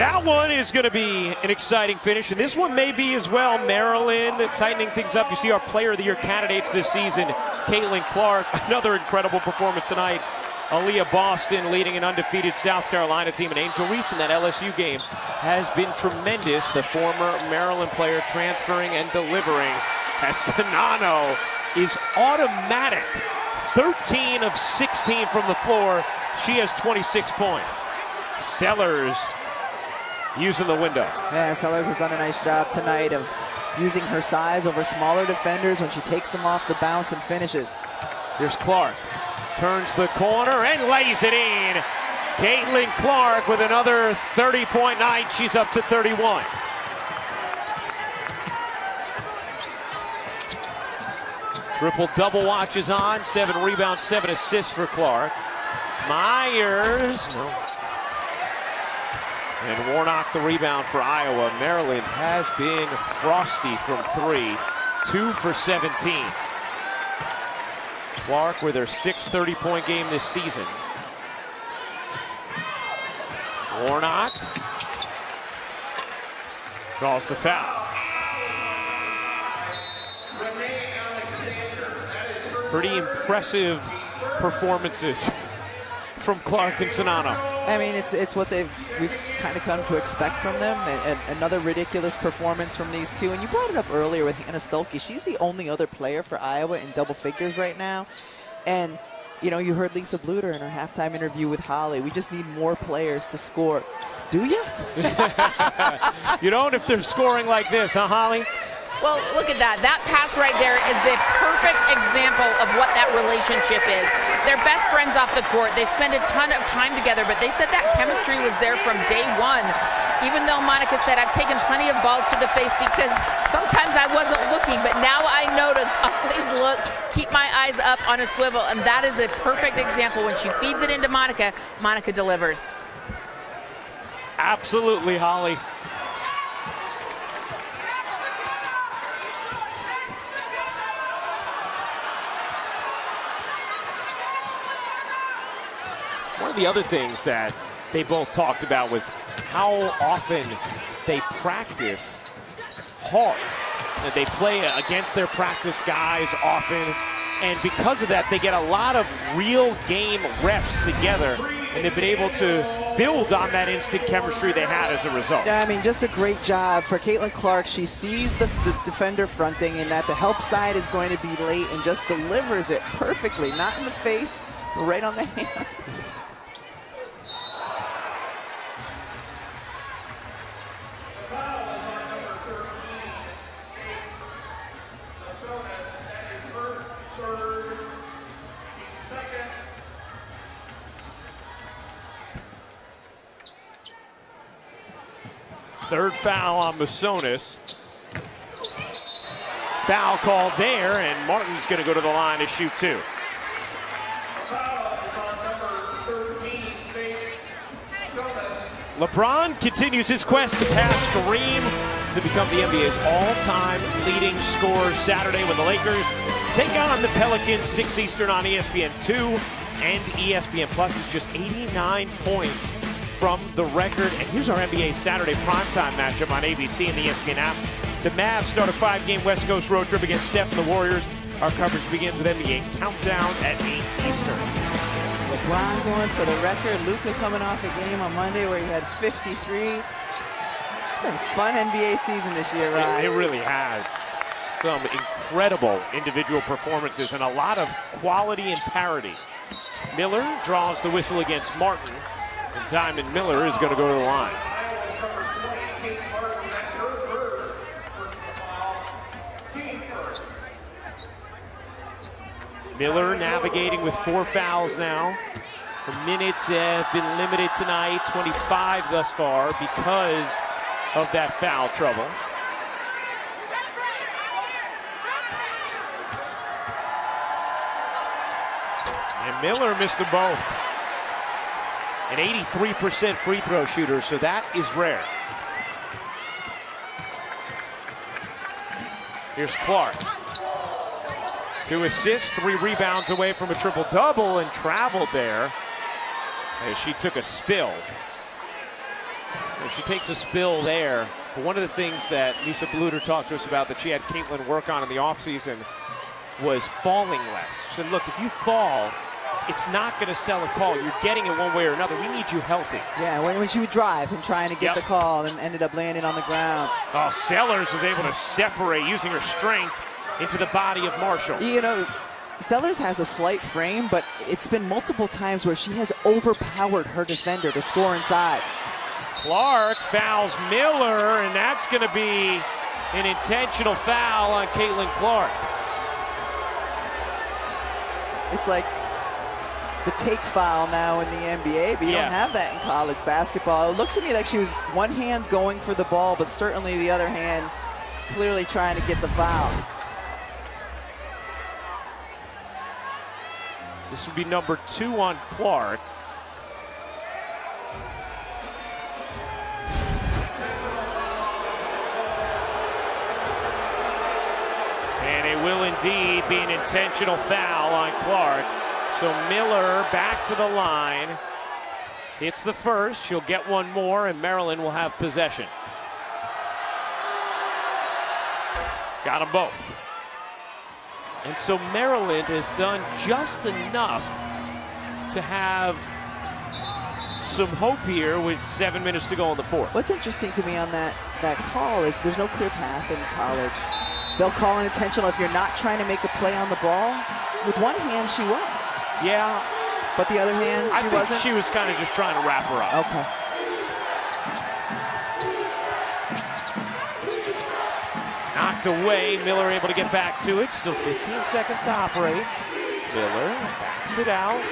That one is going to be an exciting finish, and this one may be as well. Maryland tightening things up. You see our Player of the Year candidates this season. Caitlin Clark, another incredible performance tonight. Aaliyah Boston leading an undefeated South Carolina team. And Angel Reese in that LSU game has been tremendous. The former Maryland player transferring and delivering. As Czinano is automatic. 13 of 16 from the floor. She has 26 points. Sellers using the window. Yeah, Sellers has done a nice job tonight of using her size over smaller defenders when she takes them off the bounce and finishes. Here's Clark. Turns the corner and lays it in. Caitlin Clark with another 30-point night. She's up to 31. Triple-double watches on. 7 rebounds, 7 assists for Clark. Myers. No. And Warnock the rebound for Iowa. Maryland has been frosty from 3. 2 for 17. Clark with her 6th 30-point game this season. Warnock draws the foul. Pretty impressive performances from Clark and Czinano. I mean, it's what we've kind of come to expect from them. And another ridiculous performance from these two. And you brought it up earlier with Hannah Stuelke. She's the only other player for Iowa in double figures right now. And, you know, you heard Lisa Bluter in her halftime interview with Holly. We just need more players to score. Do you? You don't if they're scoring like this, huh, Holly? Well, look at that. That pass right there is the perfect example of what that relationship is. They're best friends off the court. They spend a ton of time together, but they said that chemistry was there from day one. Even though Monica said, I've taken plenty of balls to the face because sometimes I wasn't looking, but now I know to always look, keep my eyes up on a swivel, and that is a perfect example. When she feeds it into Monica, Monica delivers. Absolutely, Holly. One of the other things that they both talked about was how often they practice hard. And they play against their practice guys often, and because of that, they get a lot of real game reps together, and they've been able to build on that instant chemistry they had as a result. Yeah, I mean, just a great job for Caitlin Clark. She sees the defender fronting and that the help side is going to be late and just delivers it perfectly. Not in the face, but right on the hands. Third foul on Massonis. Foul called there, and Martin's going to go to the line to shoot 2. LeBron continues his quest to pass Kareem to become the NBA's all-time leading scorer Saturday when the Lakers take on the Pelicans, 6 Eastern on ESPN2 and ESPN Plus. It's just 89 points from the record. And here's our NBA Saturday primetime matchup on ABC and the ESPN app. The Mavs start a 5-game West Coast road trip against Steph and the Warriors. Our coverage begins with NBA Countdown at 8 Eastern. LeBron going for the record. Luka coming off a game on Monday where he had 53. It's been a fun NBA season this year, Rod. It really has. Some incredible individual performances and a lot of quality and parity. Miller draws the whistle against Martin. And Diamond Miller is going to go to the line. Miller navigating with 4 fouls now. The minutes have been limited tonight, 25 thus far because of that foul trouble. And Miller missed them both. An 83% free throw shooter, so that is rare. Here's Clark. 2 assists, 3 rebounds away from a triple-double, and traveled there as she took a spill. She takes a spill there. But one of the things that Lisa Bluter talked to us about that she had Caitlin work on in the offseason was falling less. She said, look, if you fall, it's not going to sell a call. You're getting it one way or another. We need you healthy. Yeah, when she would drive and trying to get the call and ended up landing on the ground. Oh, Sellers was able to separate using her strength into the body of Marshall. You know, Sellers has a slight frame, but it's been multiple times where she has overpowered her defender to score inside. Clark fouls Miller, and that's going to be an intentional foul on Caitlin Clark. It's like the take foul now in the NBA, but you don't have that in college basketball. It looked to me like she was one hand going for the ball, but certainly the other hand clearly trying to get the foul. This would be number 2 on Clark. And it will indeed be an intentional foul on Clark. So Miller back to the line. It's the first. She'll get one more, and Maryland will have possession. Got them both. And so Maryland has done just enough to have some hope here with 7 minutes to go in the fourth. What's interesting to me on that call is there's no clear path in college. They'll call an intentional if you're not trying to make a play on the ball. With one hand, she was. Yeah. But the other hand, she wasn't? She was kind of just trying to wrap her up. Okay. Knocked away. Miller able to get back to it. Still 15 seconds to operate. Miller backs it out.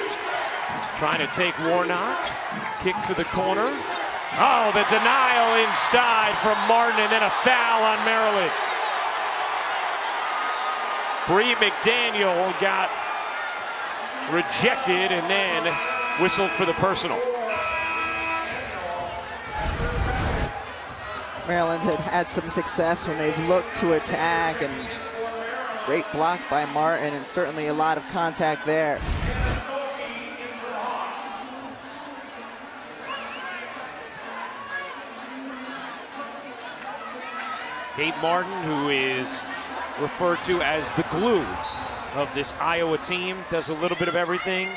Trying to take Warnock. Kick to the corner. Oh, the denial inside from Martin, and then a foul on Maryland. Bree McDaniel got rejected and then whistled for the personal. Maryland's had some success when they've looked to attack, and great block by Martin, and certainly a lot of contact there. Kate Martin, who is referred to as the glue of this Iowa team, does a little bit of everything.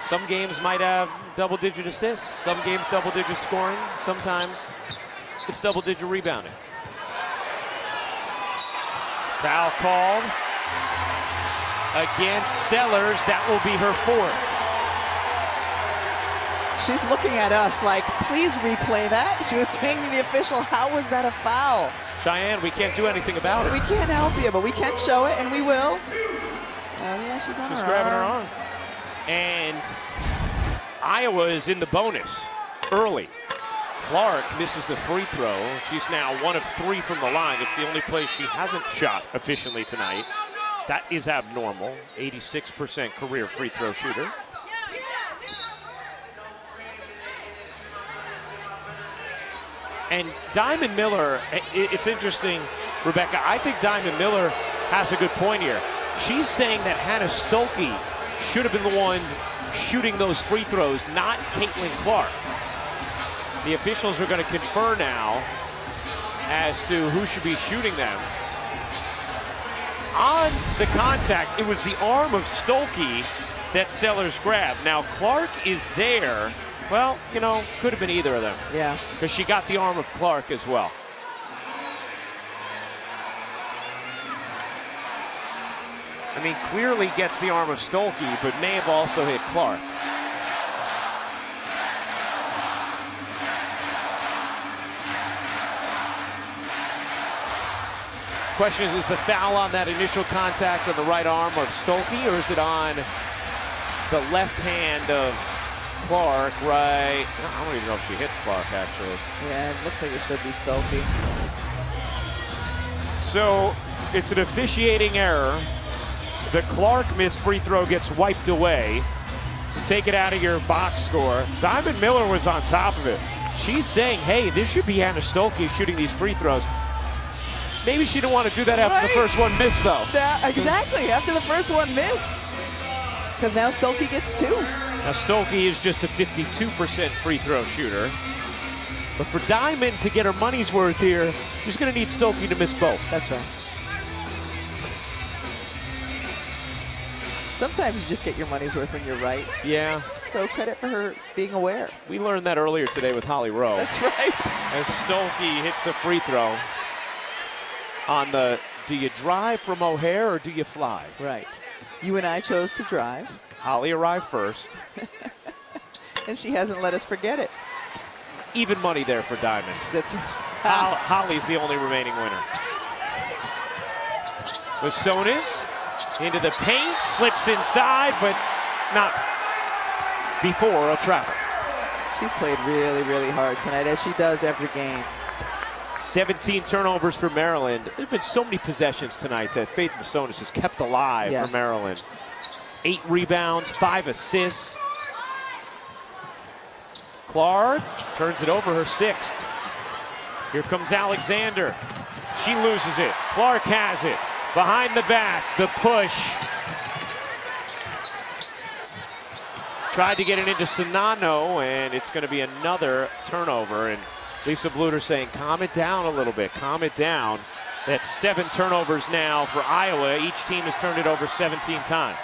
Some games might have double-digit assists, some games double-digit scoring, sometimes it's double-digit rebounding. Foul called against Sellers. That will be her 4th. She's looking at us like, please replay that. She was saying to the official, how was that a foul? Cheyenne, we can't do anything about it. We can't help you, but we can show it, and we will. Oh, yeah, she's on her arm. She's grabbing her arm. And Iowa is in the bonus early. Clark misses the free throw. She's now 1 of 3 from the line. It's the only place she hasn't shot efficiently tonight. That is abnormal. 86% career free throw shooter. And Diamond Miller, it's interesting, Rebecca, I think Diamond Miller has a good point here. She's saying that Hannah Stuelke should have been the one shooting those free throws, not Caitlin Clark. The officials are going to confer now as to who should be shooting them. On the contact, it was the arm of Stuelke that Sellers grabbed. Now Clark is there. Well, you know, could have been either of them. Yeah. Because she got the arm of Clark as well. I mean, clearly gets the arm of Stuelke, but may have also hit Clark. Question is the foul on that initial contact on the right arm of Stuelke, or is it on the left hand of Clark, right? I don't even know if she hits Clark, actually. Yeah, it looks like it should be Stuelke. So it's an officiating error. The Clark missed free throw gets wiped away. So take it out of your box score. Diamond Miller was on top of it. She's saying, hey, this should be Hannah Stuelke shooting these free throws. Maybe she didn't want to do that after the first one missed, though. Exactly, after the first one missed. Because now Stuelke gets 2. Now Stuelke is just a 52% free throw shooter. But for Diamond to get her money's worth here, she's going to need Stuelke to miss both. That's right. Sometimes you just get your money's worth when you're right. Yeah. So credit for her being aware. We learned that earlier today with Holly Rowe. That's right. As Stuelke hits the free throw on the, do you drive from O'Hare or do you fly? Right. You and I chose to drive. Holly arrived first. And she hasn't let us forget it. Even money there for Diamond. That's right. Holly's the only remaining winner. Wisonis into the paint, slips inside, but not before a travel. She's played really, really hard tonight, as she does every game. 17 turnovers for Maryland. There have been so many possessions tonight that Faith Wisonis has kept alive for Maryland. 8 rebounds, 5 assists. Clark turns it over, her 6th. Here comes Alexander. She loses it. Clark has it. Behind the back, the push. Tried to get it into Czinano, and it's going to be another turnover. And Lisa Bluter saying, calm it down a little bit, calm it down. That's 7 turnovers now for Iowa. Each team has turned it over 17 times.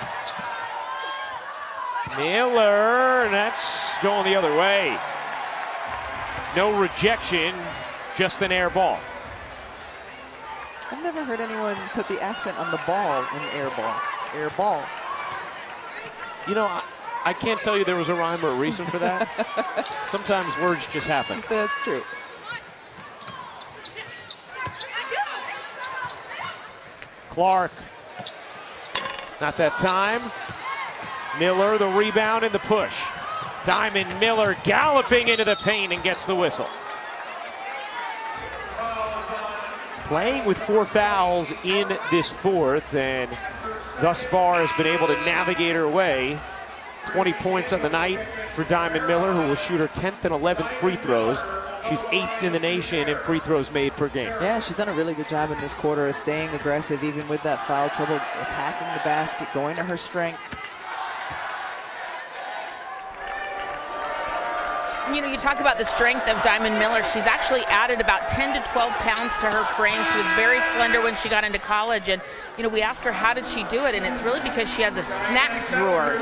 Miller, and that's going the other way. No rejection, just an air ball. I've never heard anyone put the accent on the ball in air ball. Air ball. You know, I can't tell you there was a rhyme or a reason for that. Sometimes words just happen. That's true. Clark, not that time. Miller, the rebound and the push. Diamond Miller galloping into the paint and gets the whistle. Playing with 4 fouls in this 4th, and thus far has been able to navigate her way. 20 points on the night for Diamond Miller, who will shoot her 10th and 11th free throws. She's 8th in the nation in free throws made per game. Yeah, she's done a really good job in this quarter of staying aggressive, even with that foul trouble, attacking the basket, going to her strength. You know, you talk about the strength of Diamond Miller. She's actually added about 10 to 12 pounds to her frame. She was very slender when she got into college. And, you know, we asked her, how did she do it? And it's really because she has a snack drawer.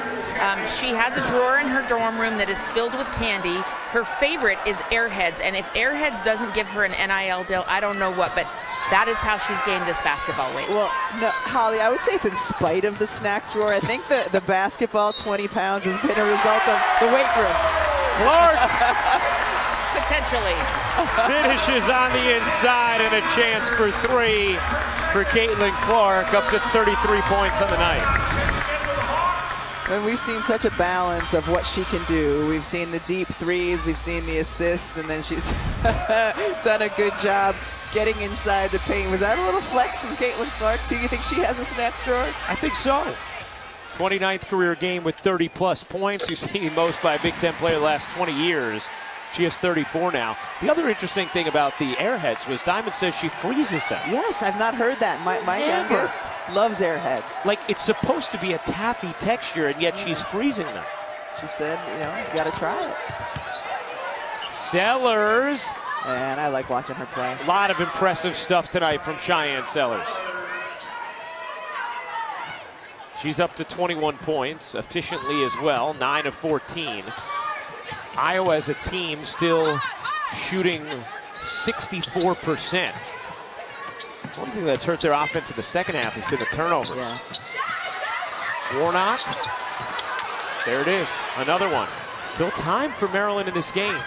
She has a drawer in her dorm room that is filled with candy. Her favorite is Airheads. And if Airheads doesn't give her an NIL deal, I don't know what. But that is how she's gained this basketball weight. Well, no, Holly, I would say it's in spite of the snack drawer. I think the basketball 20 pounds has been a result of the weight room. Clark potentially finishes on the inside, and a chance for 3 for Caitlin Clark, up to 33 points on the night. And we've seen such a balance of what she can do. We've seen the deep threes, we've seen the assists, and then she's done a good job getting inside the paint. Was that a little flex from Caitlin Clark too? You think she has a snack drawer? I think so. 29th career game with 30-plus points. You've seen most by a Big Ten player the last 20 years. She has 34 now. The other interesting thing about the Airheads was Diamond says she freezes them. Yes, I've not heard that. My youngest loves Airheads. Like, it's supposed to be a taffy texture, and yet she's freezing them. She said, you know, you got to try it. Sellers. And I like watching her play. A lot of impressive stuff tonight from Cheyenne Sellers. She's up to 21 points, efficiently as well, 9 of 14. Iowa as a team still shooting 64%. One thing that's hurt their offense in the second half has been the turnovers. Yes. Warnock, there it is, another one. Still time for Maryland in this game.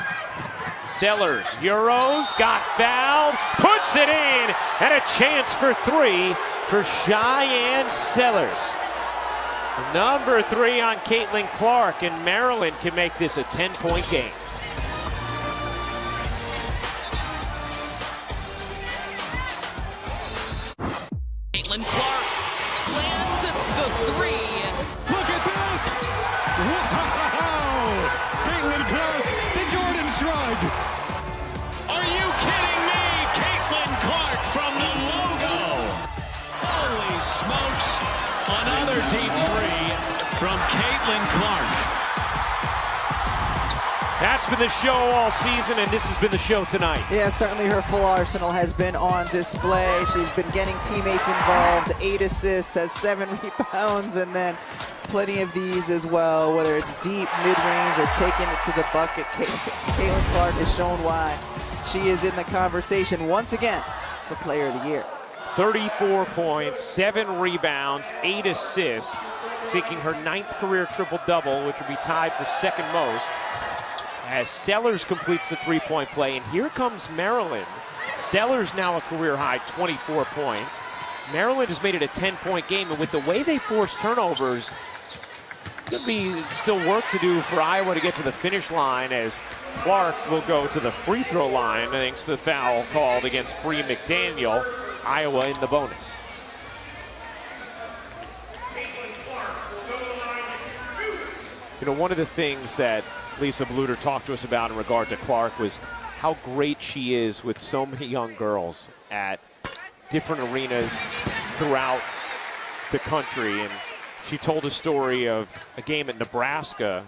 Sellers, Euros, got fouled, puts it in, and a chance for 3 for Cheyenne Sellers. Number 3 on Caitlin Clark, and Maryland can make this a 10-point game. Caitlin Clark lands the 3. Look at this! Wow! Caitlin Clark, the Jordan shrug. Are you kidding me? Caitlin Clark from the logo. Holy smokes. Another deep 3 from Caitlin Clark. That's been the show all season, and this has been the show tonight. Yeah, certainly her full arsenal has been on display. She's been getting teammates involved, 8 assists, has 7 rebounds, and then plenty of these as well, whether it's deep, mid-range, or taking it to the bucket. Caitlin Clark has shown why she is in the conversation once again for Player of the Year. 34 points, 7 rebounds, 8 assists, seeking her 9th career triple-double, which would be tied for second most, as Sellers completes the three-point play. And here comes Maryland. Sellers now a career-high 24 points. Maryland has made it a 10-point game, and with the way they force turnovers, could be still work to do for Iowa to get to the finish line, as Clark will go to the free throw line thanks to the foul called against Bree McDaniel. Iowa in the bonus. You know, one of the things that Lisa Bluter talked to us about in regard to Clark was how great she is with so many young girls at different arenas throughout the country. And she told a story of a game at Nebraska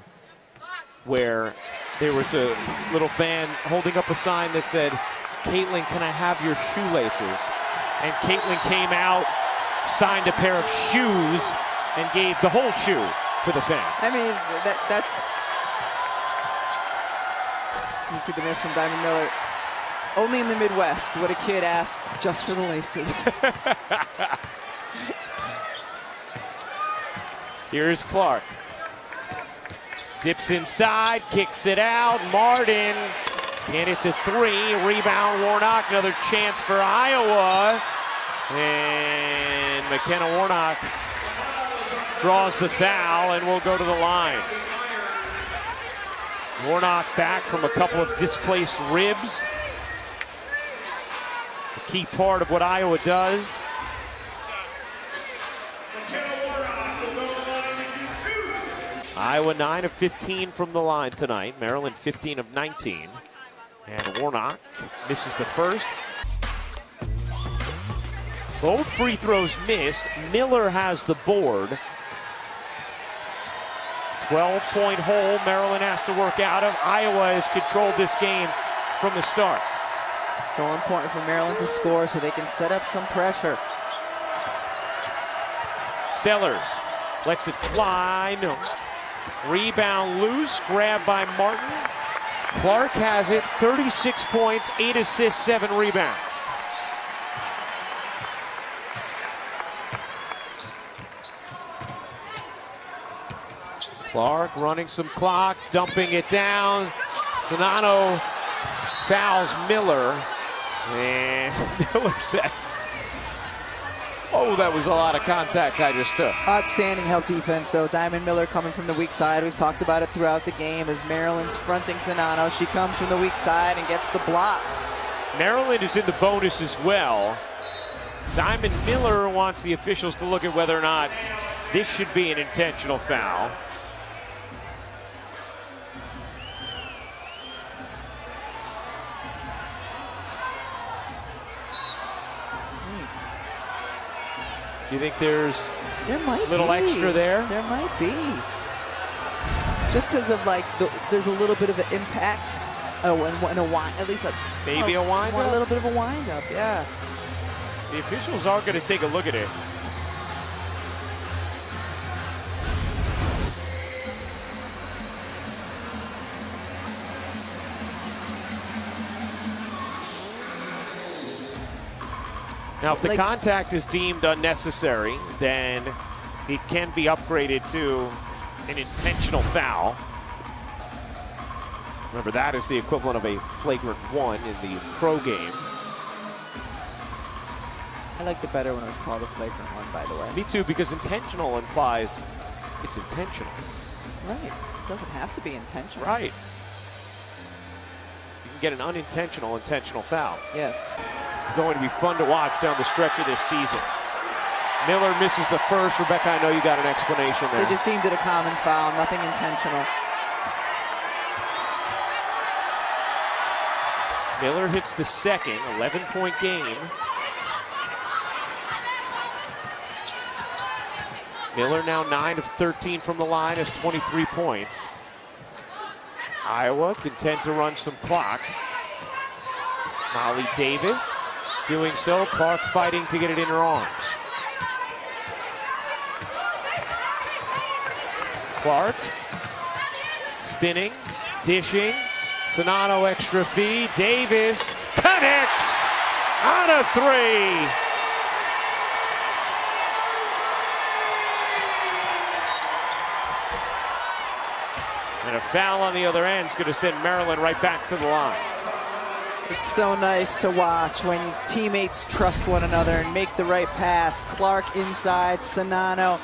where there was a little fan holding up a sign that said, "Caitlin, can I have your shoelaces?" And Caitlin came out, signed a pair of shoes, and gave the whole shoe to the fan. I mean, that's... You see the miss from Diamond Miller. Only in the Midwest would a kid ask just for the laces. Here's Clark. Dips inside, kicks it out. Martin can't hit the three. Rebound, Warnock. Another chance for Iowa. And McKenna Warnock draws the foul and will go to the line. Warnock back from a couple of displaced ribs. A key part of what Iowa does. Iowa 9 of 15 from the line tonight. Maryland 15 of 19. And Warnock misses the first. Both free throws missed. Miller has the board. 12-point hole Maryland has to work out of. Iowa has controlled this game from the start. So important for Maryland to score so they can set up some pressure. Sellers lets it fly. No. Rebound loose, grabbed by Martin. Clark has it, 36 points, 8 assists, 7 rebounds. Clark running some clock, dumping it down. Czinano fouls Miller, and Miller says, "Oh, that was a lot of contact I just took." Outstanding help defense, though. Diamond Miller coming from the weak side. We've talked about it throughout the game as Maryland's fronting Czinano. She comes from the weak side and gets the block. Maryland is in the bonus as well. Diamond Miller wants the officials to look at whether or not this should be an intentional foul. Do you think there's a little extra there? There might be. Just because of there's a little bit of an impact. Oh, and a wind, at least maybe a wind up? A little bit of a wind up, yeah. The officials are going to take a look at it. Now, if the contact is deemed unnecessary, then it can be upgraded to an intentional foul. Remember, that is the equivalent of a flagrant 1 in the pro game. I liked it better when it was called a flagrant 1, by the way. Me too, because intentional implies it's intentional. Right. It doesn't have to be intentional. Right. You can get an unintentional intentional foul. Yes. Going to be fun to watch down the stretch of this season. Miller misses the first. Rebecca, I know you got an explanation there. They just deemed it a common foul, nothing intentional. Miller hits the second, 11-point game. Miller now 9 of 13 from the line, has 23 points. Iowa content to run some clock. Molly Davis doing so. Clark fighting to get it in her arms. Clark spinning, dishing. Czinano extra feed. Davis connects on a three. And a foul on the other end is going to send Maryland right back to the line. It's so nice to watch when teammates trust one another and make the right pass. Clark inside, Czinano.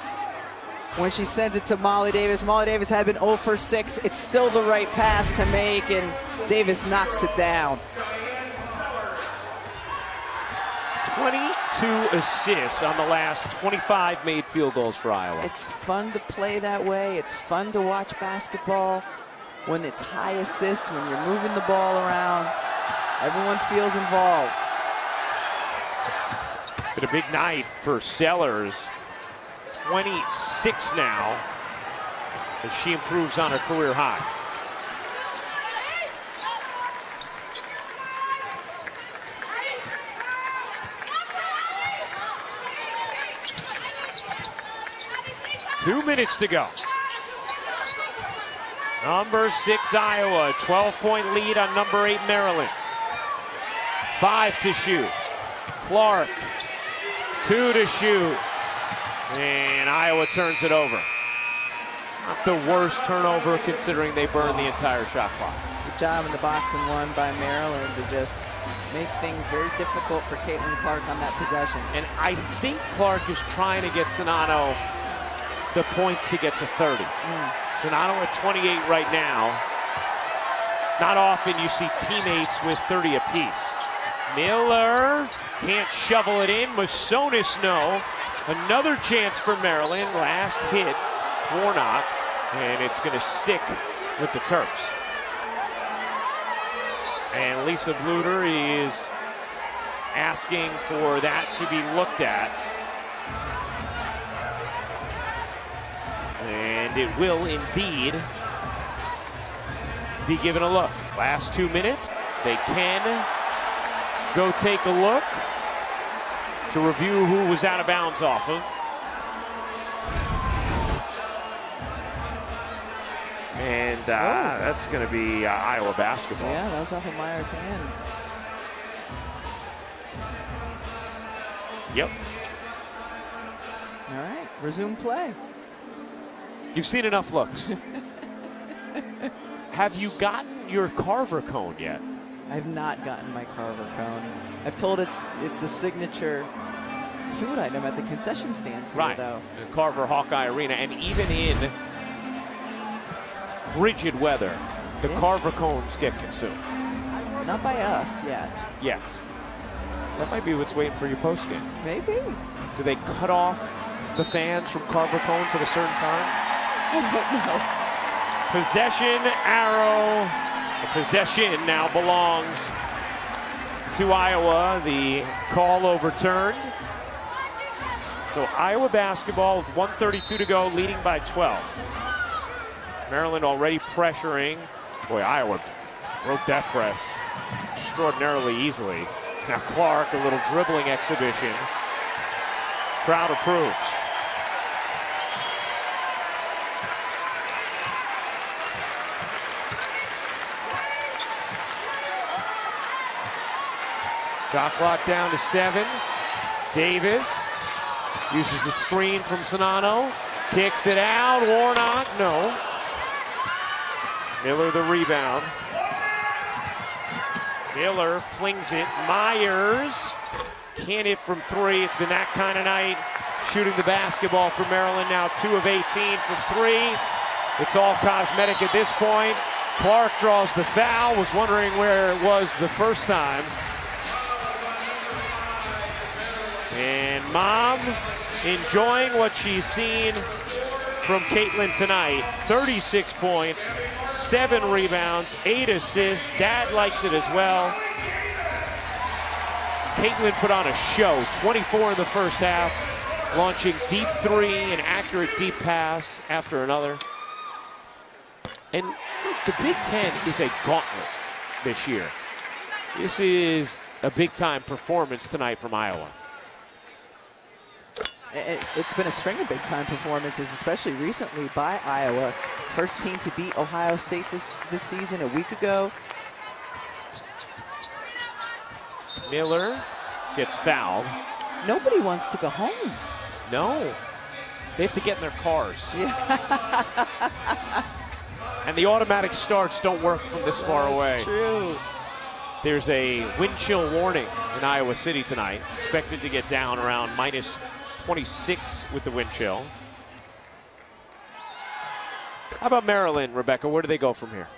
When she sends it to Molly Davis had been 0 for 6. It's still the right pass to make, and Davis knocks it down. 22 assists on the last 25 made field goals for Iowa. It's fun to play that way. It's fun to watch basketball when it's high assist, when you're moving the ball around. Everyone feels involved. Been a big night for Sellers. 26 now as she improves on her career high. Two minutes to go. Number 6 Iowa, 12-point lead on number 8 Maryland. 5 to shoot. Clark, 2 to shoot. And Iowa turns it over. Not the worst turnover considering they burned the entire shot clock. Good job in the box and one by Maryland to just make things very difficult for Caitlin Clark on that possession. And I think Clark is trying to get Czinano the points to get to 30. Czinano at 28 right now. Not often you see teammates with 30 apiece. Miller can't shovel it in. Masonis, no. Another chance for Maryland. Last hit, Warnock, and it's going to stick with the Terps. And Lisa Bluter is asking for that to be looked at. And it will indeed be given a look. Last 2 minutes, they can go take a look to review who was out of bounds off of. And that's going to be Iowa basketball. Yeah, that was off of Meyer's hand. Yep. All right, resume play. You've seen enough looks. Have you gotten your Carver cone yet? I've not gotten my Carver cone. I've told it's the signature food item at the concession stands here, right. though. The Carver Hawkeye Arena, and even in frigid weather, the Carver cones get consumed. Not by us yet. Yes. That might be what's waiting for your postgame. Maybe. Do they cut off the fans from Carver cones at a certain time? I don't know. Possession arrow. The possession now belongs to Iowa. The call overturned. So Iowa basketball with 1:32 to go, leading by 12. Maryland already pressuring. Boy, Iowa broke that press extraordinarily easily. Now Clark, a little dribbling exhibition. Crowd approves. Shot clock down to 7. Davis uses the screen from Czinano. Kicks it out. Warnock, no. Miller the rebound. Miller flings it. Myers can't hit from 3. It's been that kind of night. Shooting the basketball for Maryland now 2 of 18 from 3. It's all cosmetic at this point. Clark draws the foul. Was wondering where it was the first time. And Mom enjoying what she's seen from Caitlin tonight. 36 points, 7 rebounds, 8 assists. Dad likes it as well. Caitlin put on a show. 24 in the first half, launching deep 3, an accurate deep pass after another. And the Big Ten is a gauntlet this year. This is a big-time performance tonight from Iowa. It's been a string of big-time performances, especially recently by Iowa. First team to beat Ohio State this season a week ago. Miller gets fouled. Nobody wants to go home. No. They have to get in their cars. Yeah. And the automatic starts don't work from this far away. That's true. There's a wind chill warning in Iowa City tonight. Expected to get down around minus 26 with the wind chill. How about Maryland, Rebecca? Where do they go from here?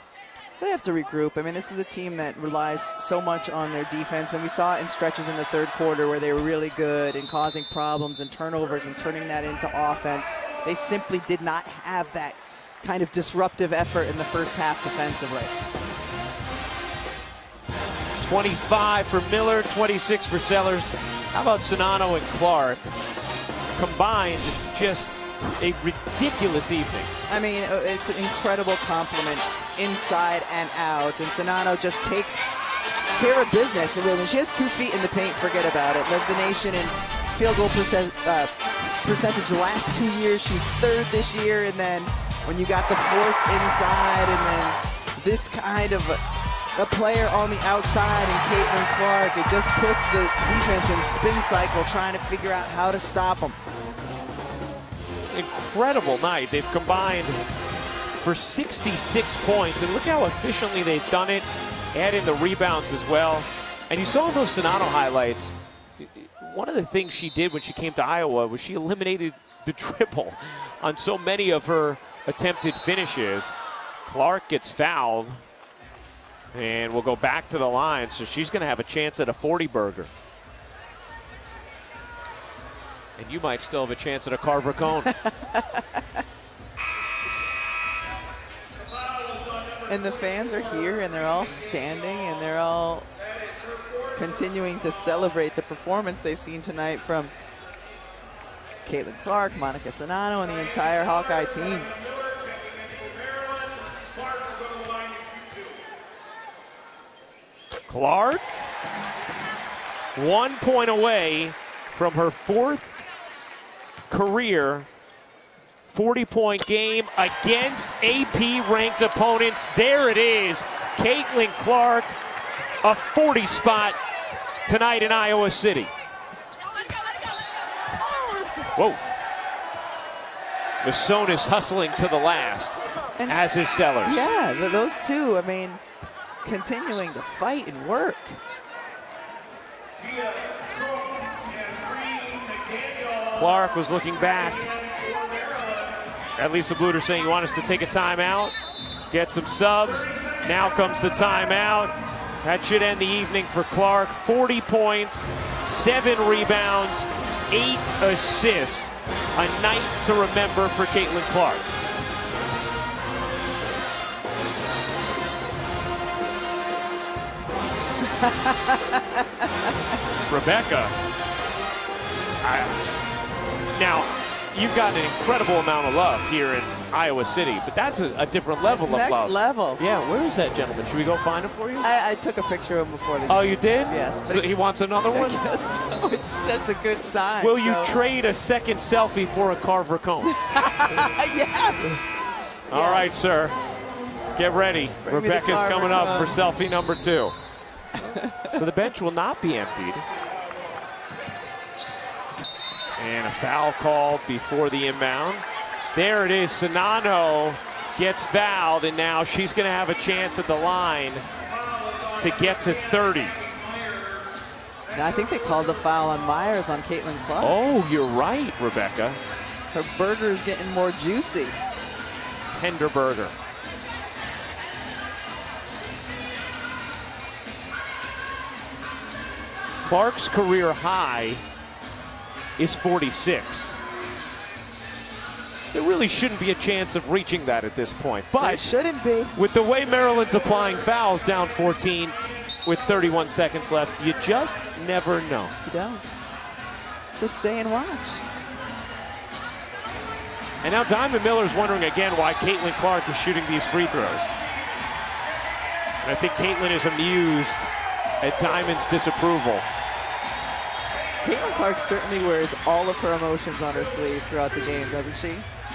They have to regroup. I mean, this is a team that relies so much on their defense, and we saw it in stretches in the third quarter where they were really good and causing problems and turnovers and turning that into offense. They simply did not have that kind of disruptive effort in the first half defensively. 25 for Miller, 26 for Sellers. How about Czinano and Clark? Combined, just a ridiculous evening. I mean, it's an incredible compliment inside and out, and Czinano just takes care of business. And when she has 2 feet in the paint, forget about it. Led the nation in field goal percentage the last 2 years. She's 3rd this year, and then when you got the force inside, and then this kind of a player on the outside and Caitlin Clark, it just puts the defense in spin cycle trying to figure out how to stop them. Incredible night. They've combined for 66 points, and look how efficiently they've done it. Add in the rebounds as well. And you saw those Czinano highlights. One of the things she did when she came to Iowa was she eliminated the dribble on so many of her attempted finishes. Clark gets fouled, and we'll go back to the line, so she's going to have a chance at a 40-burger. And you might still have a chance at a Carver cone. And the fans are here, and they're all standing, and they're all continuing to celebrate the performance they've seen tonight from Caitlin Clark, Monica Czinano, and the entire Hawkeye team. Clark, 1 point away from her 4th career 40-point game against AP-ranked opponents. There it is, Caitlin Clark, a 40 spot tonight in Iowa City. Whoa. Massonis hustling to the last, And as is Sellers. Yeah, those two, I mean, continuing to fight and work. Clark was looking back. At Lisa Bluter saying, you want us to take a timeout, get some subs. Now comes the timeout. That should end the evening for Clark. 40 points, 7 rebounds, 8 assists. A night to remember for Caitlin Clark. Rebecca. Now, you've gotten an incredible amount of love here in Iowa City, but that's a different level of next love. level. Yeah, where is that gentleman? Should we go find him for you? I took a picture of him before the game. Oh, you did? Yes. So he wants another one? Yes, so it's just a good sign. Will you trade a second selfie for a Carver cone? Yes. All right, sir. Get ready. Bring me the Rebecca's Carver coming up cone. for selfie number 2. So the bench will not be emptied. And a foul called before the inbound. There it is. Czinano gets fouled, and now she's going to have a chance at the line to get to 30. Now, I think they called the foul on Myers on Caitlin Clark. Oh, you're right, Rebecca. Her burger's getting more juicy. Tender burger. Clark's career high is 46. There really shouldn't be a chance of reaching that at this point. But It shouldn't be. with the way Maryland's applying fouls down 14 with 31 seconds left, you just never know. You don't. So stay and watch. And now Diamond Miller's wondering again why Caitlin Clark is shooting these free throws. I think Caitlin is amused at Diamond's disapproval. Caitlin Clark certainly wears all of her emotions on her sleeve throughout the game, doesn't she?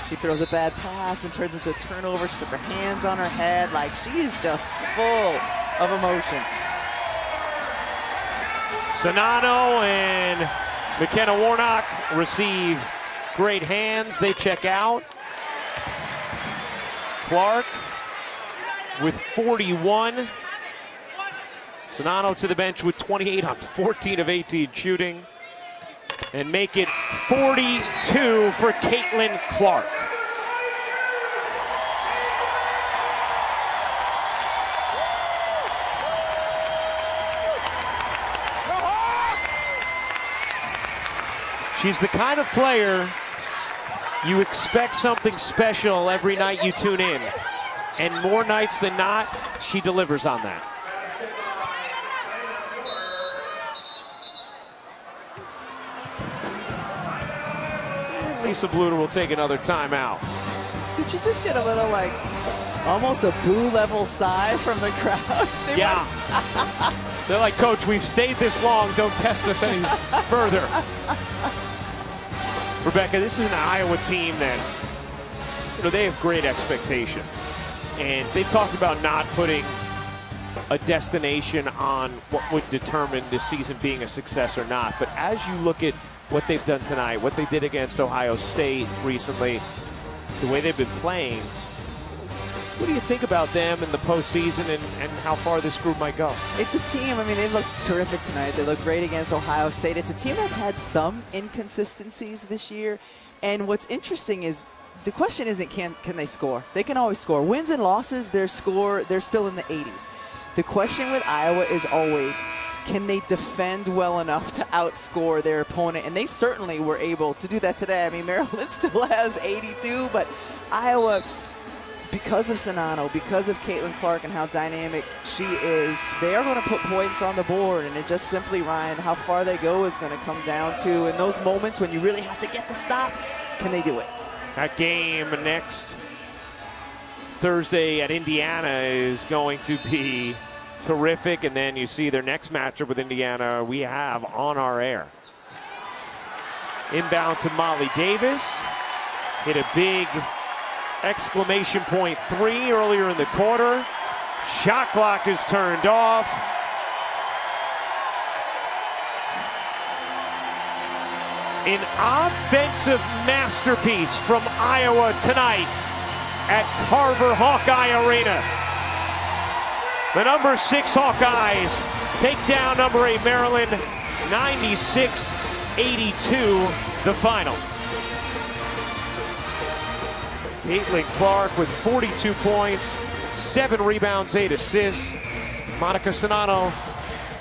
She throws a bad pass and turns into a turnover. She puts her hands on her head. Like, she is just full of emotion. Czinano and McKenna Warnock receive great hands. They check out. Clark with 41. Czinano to the bench with 28 on 14 of 18 shooting. And make it 42 for Caitlin Clark. She's the kind of player you expect something special every night you tune in. And more nights than not, she delivers on that. Lisa Bluter will take another timeout. Did she just get a little, like, almost a boo-level sigh from the crowd? Yeah. They're like, Coach, we've stayed this long. Don't test us any further. Rebecca, this is an Iowa team that, you know, they have great expectations. And they've talked about not putting a destination on what would determine this season being a success or not. But as you look at what they've done tonight, what they did against Ohio State recently, the way they've been playing, what do you think about them in the postseason and how far this group might go? It's a team, I mean, they look terrific tonight. They look great against Ohio State. It's a team that's had some inconsistencies this year. And what's interesting is the question isn't can they score? They can always score. Wins and losses, they're still in the 80s. The question with Iowa is always, can they defend well enough to outscore their opponent? And they certainly were able to do that today. I mean, Maryland still has 82, but Iowa, because of Czinano, because of Caitlin Clark and how dynamic she is, they are going to put points on the board. And it just simply, Ryan, how far they go is going to come down to, in those moments when you really have to get the stop, can they do it? That game next Thursday at Indiana is going to be terrific, and then you see their next matchup with Indiana we have on our air. Inbound to Molly Davis. Hit a big exclamation point three earlier in the quarter. Shot clock is turned off. An offensive masterpiece from Iowa tonight at Carver Hawkeye Arena. The number 6 Hawkeyes take down number 8 Maryland, 96-82, the final. Caitlin Clark with 42 points, 7 rebounds, 8 assists. Monica Czinano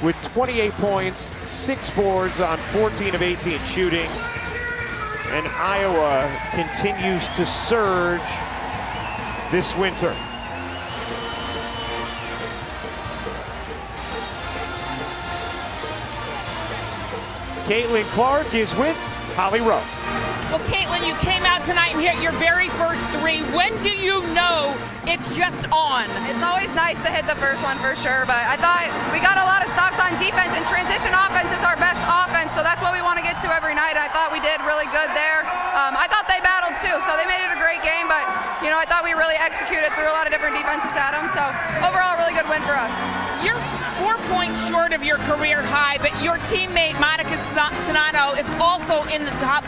with 28 points, 6 boards on 14 of 18 shooting. And Iowa continues to surge this winter. Caitlin Clark is with Holly Rowe. Well, Caitlin, you came out tonight and hit your very first three. When do you know it's just on? It's always nice to hit the first one for sure, but I thought we got a lot of stops on defense, and transition offense is our best offense, so that's what we want to get to every night. I thought we did really good there. I thought they battled too, so they made it a great game, but you know, I thought we really executed through a lot of different defenses at them, so overall, really good win for us. You're 4 points short of your career high, but your teammate Monica Czinano is also in the top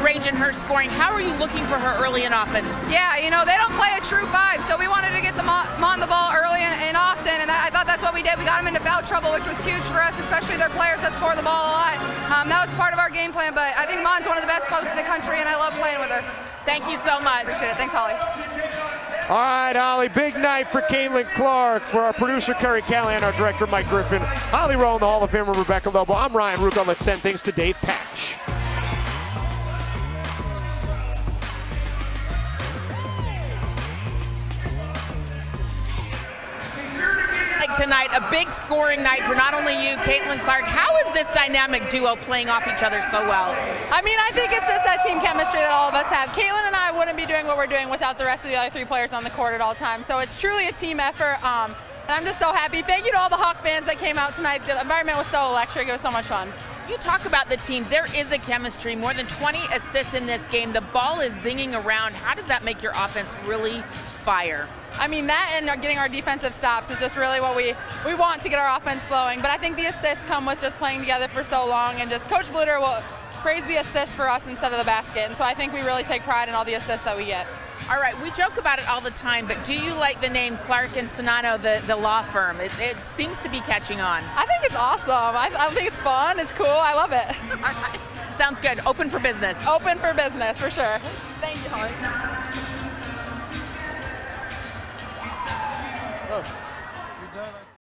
range in her scoring. How are you looking for her early and often? Yeah, you know, they don't play a true 5, so we wanted to get them on the ball early and often, and I thought that's what we did. We got them into foul trouble, which was huge for us, especially their players that score the ball a lot. That was part of our game plan, but I think Mon's one of the best posts in the country, and I love playing with her. Thank you so much. Appreciate it. Thanks, Holly. All right, Holly, big night for Caitlin Clark. For our producer, Kerry Callahan, our director, Mike Griffin, Holly Rowe, and the Hall of Famer, Rebecca Lobo. I'm Ryan Rucco. Let's send things to Dave Patch. Tonight, a big scoring night for not only you, Caitlin Clark. How is this dynamic duo playing off each other so well? I mean, I think it's just that team chemistry that all of us have. Caitlin and I wouldn't be doing what we're doing without the rest of the other 3 players on the court at all times. So it's truly a team effort. And I'm just so happy. Thank you to all the Hawk fans that came out tonight. The environment was so electric. It was so much fun. You talk about the team. There is a chemistry. More than 20 assists in this game. The ball is zinging around. How does that make your offense really fire? I mean, that and getting our defensive stops is just really what we want to get our offense flowing. But I think the assists come with just playing together for so long, and just Coach Bluter will praise the assist for us instead of the basket. And so I think we really take pride in all the assists that we get. All right, we joke about it all the time, but do you like the name Clark and Czinano, the law firm? It seems to be catching on. I think it's awesome. I think it's fun. It's cool. I love it. All right. Sounds good. Open for business. Open for business, for sure. Thank you, Holly. Oh.